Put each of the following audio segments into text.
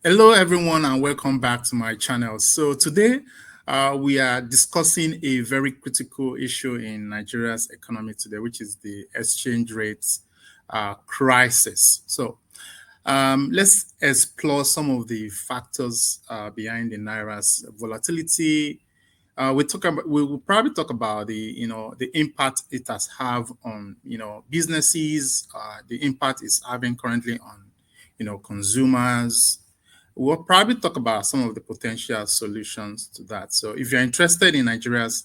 Hello, everyone, and welcome back to my channel. So today we are discussing a very critical issue in Nigeria's economy today, which is the exchange rate crisis. So let's explore some of the factors behind the naira's volatility. We will probably talk about the impact it has have on businesses, the impact it's having currently on consumers. We'll probably talk about some of the potential solutions to that. So if you're interested in Nigeria's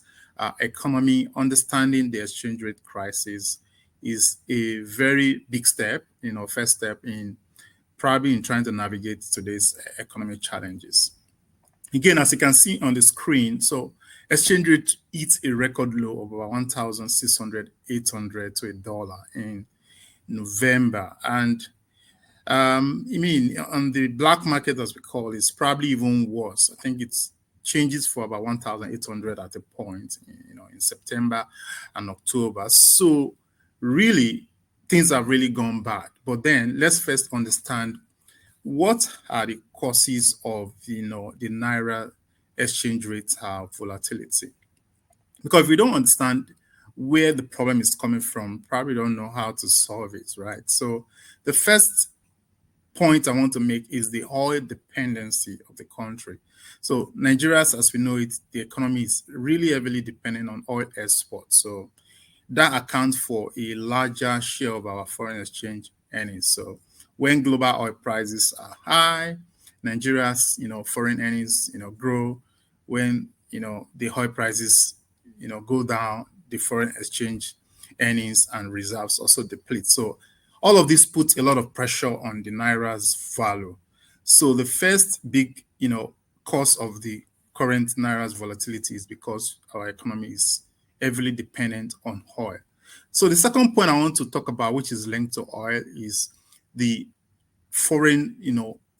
economy, understanding the exchange rate crisis is a very big step, first step in probably in trying to navigate today's economic challenges. Again, as you can see on the screen, so exchange rate hits a record low of about 1,600, 800 to a dollar in November. And on the black market, as we call it, it's probably even worse. I think it's changes for about 1,800 at a point, in September and October. So really, things have really gone bad. But then let's first understand what are the causes of, the Naira exchange rate volatility. Because if we don't understand where the problem is coming from, probably don't know how to solve it, right? So the first point I want to make is the oil dependency of the country. So Nigeria, as we know it, the economy is really heavily dependent on oil exports. So that accounts for a larger share of our foreign exchange earnings. So when global oil prices are high, Nigeria's foreign earnings grow. When the oil prices go down, the foreign exchange earnings and reserves also deplete. So all of this puts a lot of pressure on the naira's value. So the first big, cause of the current naira's volatility is because our economy is heavily dependent on oil. So the second point I want to talk about, which is linked to oil, is the foreign,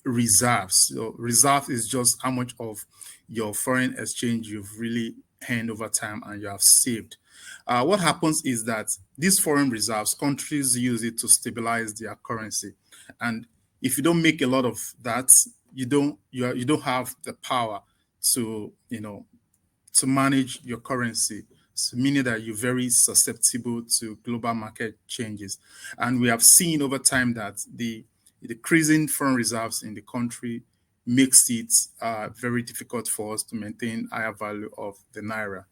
reserves. So reserve is just how much of your foreign exchange you've really earned over time and you have saved. What happens is that these foreign reserves, countries use it to stabilize their currency, and if you don't make a lot of that, you don't have the power to to manage your currency. So meaning that you're very susceptible to global market changes, and we have seen over time that the decreasing foreign reserves in the country makes it very difficult for us to maintain higher value of the naira.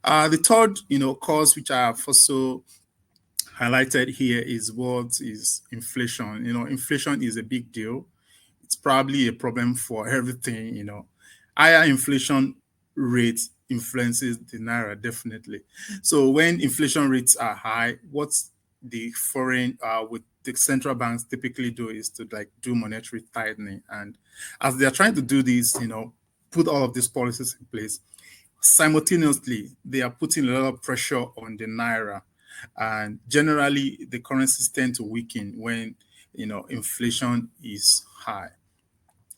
The third, cause which I have also highlighted here is what is inflation. Inflation is a big deal. It's probably a problem for everything. Higher inflation rate influences the naira definitely. So when inflation rates are high, what's the foreign with the central banks typically do is to do monetary tightening, and as they are trying to do this, put all of these policies in place, simultaneously they are putting a lot of pressure on the naira, and generally the currencies tend to weaken when inflation is high.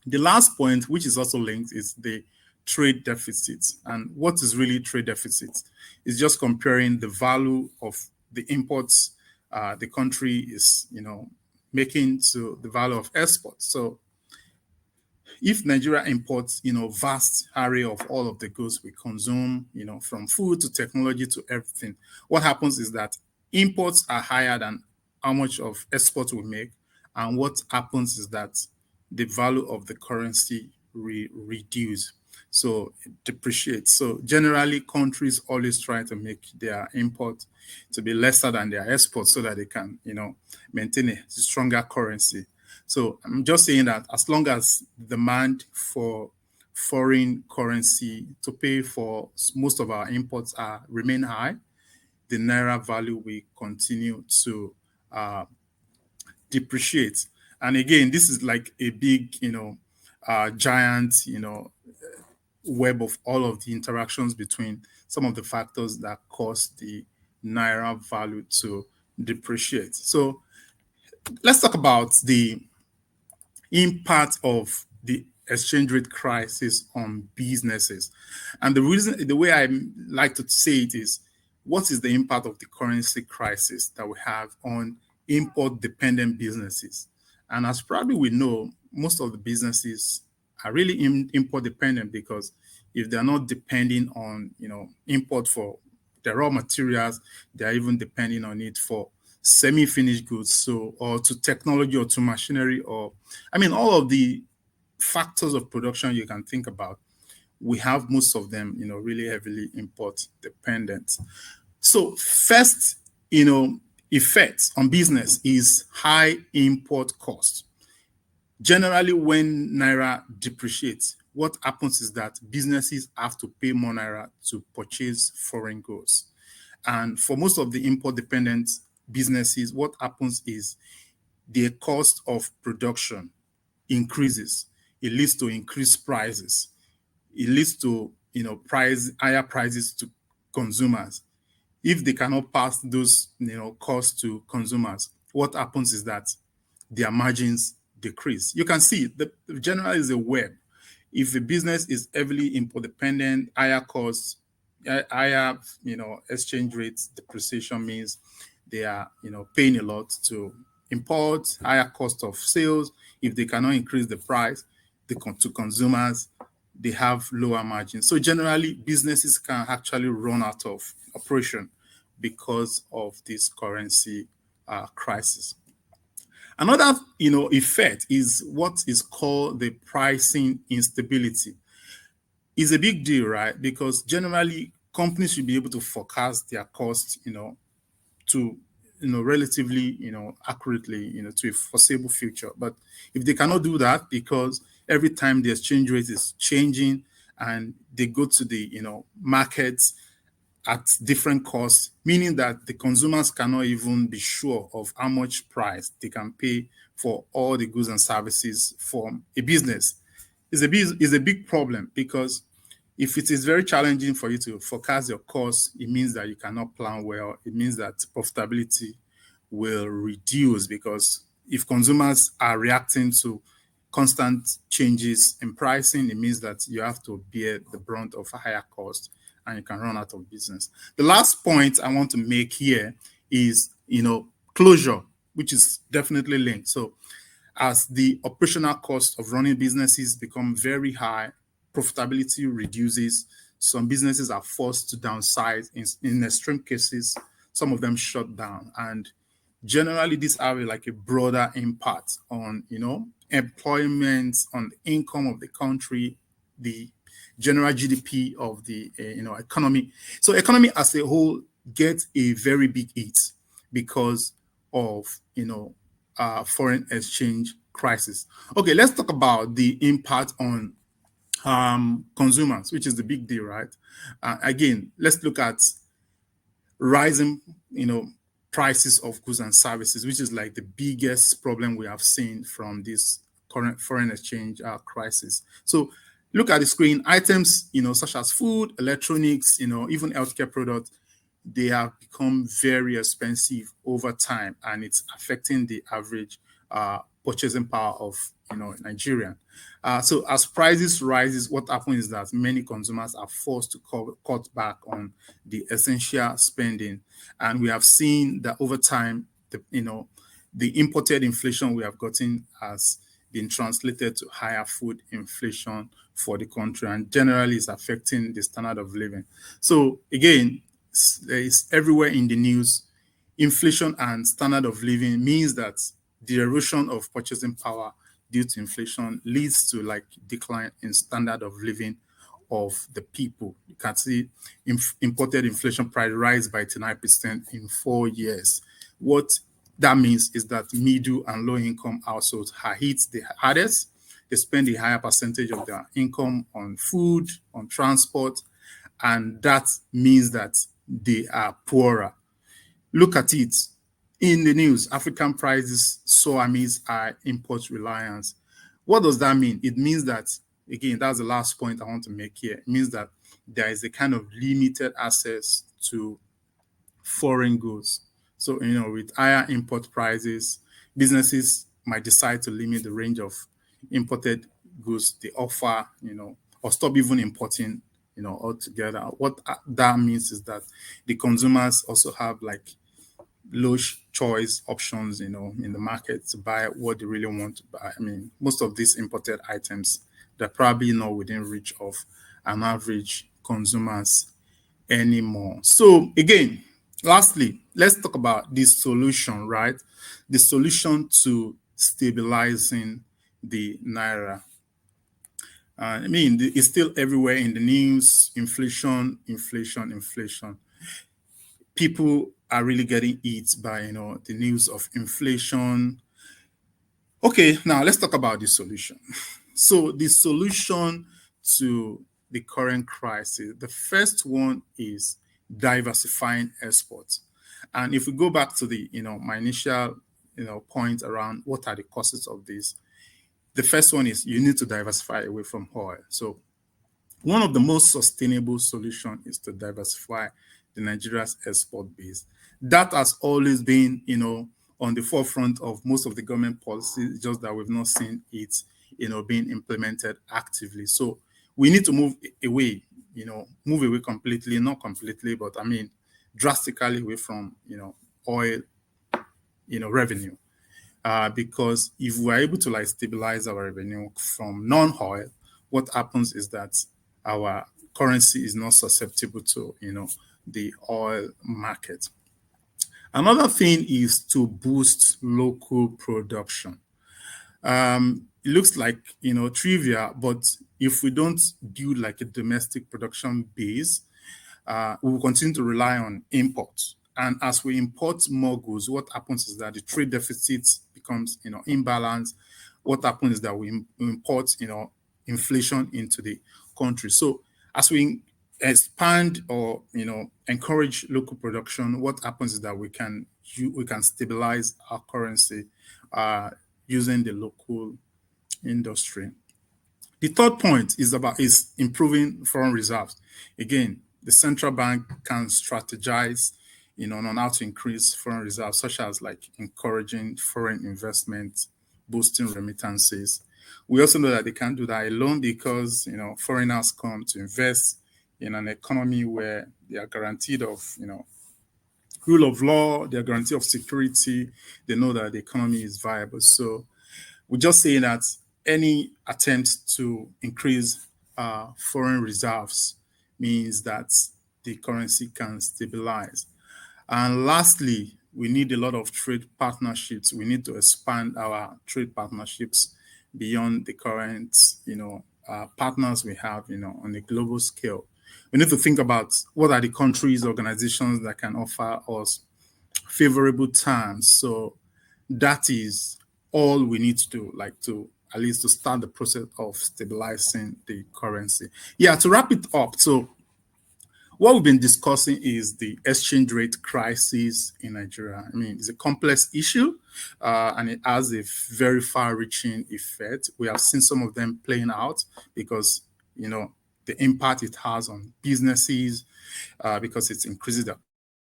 The last point, which is also linked, is the trade deficit. And what is really trade deficit? It's just comparing the value of the imports the country is, making to the value of exports. So if Nigeria imports, vast array of all of the goods we consume, from food to technology to everything, what happens is that imports are higher than how much of exports we make. And what happens is that the value of the currency reduce. So it depreciates. So generally, countries always try to make their import to be lesser than their export so that they can, maintain a stronger currency. So I'm just saying that as long as demand for foreign currency to pay for most of our imports remain high, the naira value will continue to depreciate. And again, this is like a big, giant, web of all of the interactions between some of the factors that cause the naira value to depreciate. So let's talk about the impact of the exchange rate crisis on businesses. And the way I like to say it is, what is the impact of the currency crisis that we have on import dependent businesses? And as probably we know, most of the businesses are really import dependent, because if they're not depending on, import for the raw materials, they're even depending on it for semi-finished goods, so, or to technology or to machinery, or I mean all of the factors of production you can think about. We have most of them, really heavily import dependent. So first, effect on business is high import cost. Generally, when naira depreciates, what happens is that businesses have to pay more naira to purchase foreign goods. And for most of the import dependent businesses, what happens is the cost of production increases. It leads to increased prices. It leads to, higher prices to consumers. If they cannot pass those, costs to consumers, what happens is that their margins decrease. You can see the general is a web. If a business is heavily import dependent, higher costs, higher, exchange rates depreciation means they are, paying a lot to import, higher cost of sales. If they cannot increase the price to consumers, they have lower margins. So generally, businesses can actually run out of operation because of this currency crisis. Another, effect is what is called the pricing instability. It's a big deal, right? Because generally, companies should be able to forecast their costs, to, relatively, accurately, to a foreseeable future. But if they cannot do that, because every time the exchange rate is changing and they go to the, markets at different costs, meaning that the consumers cannot even be sure of how much price they can pay for all the goods and services from a business. Is a big problem, because if it is very challenging for you to forecast your costs, it means that you cannot plan well. It means that profitability will reduce, because if consumers are reacting to constant changes in pricing, it means that you have to bear the brunt of a higher cost and you can run out of business. The last point I want to make here is, closure, which is definitely linked. So as the operational cost of running businesses become very high, profitability reduces. Some businesses are forced to downsize. In extreme cases, some of them shut down. And generally, this have like a broader impact on, employment, on the income of the country, the general GDP of the, economy. So economy as a whole gets a very big hit because of, foreign exchange crisis. Okay, let's talk about the impact on consumers, which is the big deal, right? Again, let's look at rising, prices of goods and services, which is like the biggest problem we have seen from this current foreign exchange crisis. So look at the screen. Items, such as food, electronics, even healthcare products, they have become very expensive over time, and it's affecting the average purchasing power of, Nigerian. So as prices rises, what happens is that many consumers are forced to cut back on the essential spending, and we have seen that over time, the imported inflation we have gotten has been translated to higher food inflation for the country, and generally is affecting the standard of living. So again, it's everywhere in the news. Inflation and standard of living means that the erosion of purchasing power due to inflation leads to like decline in standard of living of the people. You can see imported inflation price rise by 89% in 4 years. What that means is that middle and low income households are hit the hardest. They spend a higher percentage of their income on food, on transport, and that means that they are poorer. Look at it. In the news, African prices soar amidst high import reliance. What does that mean? It means that, again, that's the last point I want to make here. It means that there is a kind of limited access to foreign goods. So, with higher import prices, businesses might decide to limit the range of imported goods they offer, or stop even importing, altogether. What that means is that the consumers also have like low choice options, in the market to buy what they really want to buy. I mean, most of these imported items, they're probably not within reach of an average consumers anymore. So again, lastly, let's talk about the solution, right? The solution to stabilizing the naira. I mean, it's still everywhere in the news. Inflation, inflation, inflation. People are really getting hit by the news of inflation. Okay, now let's talk about the solution. So the solution to the current crisis, the first one is diversifying exports. And if we go back to the my initial point around what are the causes of this, the first one is you need to diversify away from oil. So one of the most sustainable solutions is to diversify the Nigeria's export base. That has always been, on the forefront of most of the government policies, just that we've not seen it, being implemented actively. So we need to move away, move away completely, not completely, but I mean, drastically away from, oil, revenue. Because if we're able to stabilize our revenue from non-oil, what happens is that our currency is not susceptible to the oil market. Another thing is to boost local production. It looks like trivia, but if we don't build a domestic production base, we will continue to rely on imports. And as we import more goods, what happens is that the trade deficit becomes, imbalance. What happens is that we import, inflation into the country. So as we expand or, encourage local production, what happens is that we can stabilize our currency using the local industry. The third point is improving foreign reserves. Again, the central bank can strategize, on how to increase foreign reserves, such as encouraging foreign investment, boosting remittances. We also know that they can't do that alone because foreigners come to invest in an economy where they are guaranteed of rule of law, they are guaranteed of security. They know that the economy is viable. So we just say that any attempt to increase foreign reserves means that the currency can stabilize. And lastly, we need a lot of trade partnerships. We need to expand our trade partnerships beyond the current, partners we have, on a global scale. We need to think about what are the countries, organizations that can offer us favorable terms. So that is all we need to do, to at least to start the process of stabilizing the currency. Yeah, to wrap it up. So what we've been discussing is the exchange rate crisis in Nigeria. I mean, it's a complex issue and it has a very far-reaching effect. We have seen some of them playing out because, the impact it has on businesses because it increases their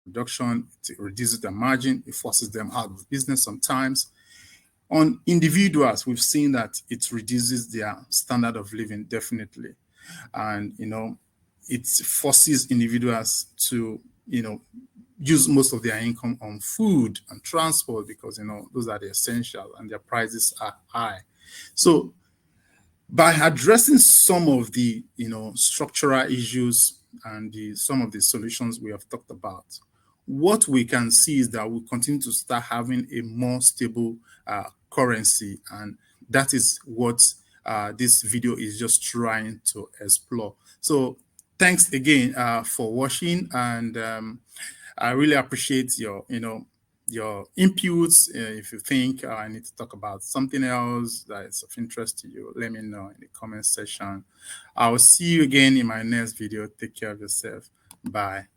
production, it reduces their margin, it forces them out of business sometimes. On individuals, we've seen that it reduces their standard of living, definitely. And, it forces individuals to, use most of their income on food and transport because, those are the essential and their prices are high. So by addressing some of the, structural issues and some of the solutions we have talked about, what we can see is that we continue to start having a more stable currency. And that is what this video is just trying to explore. So thanks again for watching. And I really appreciate your inputs. If you think I need to talk about something else that is of interest to you, let me know in the comment section. I will see you again in my next video. Take care of yourself. Bye.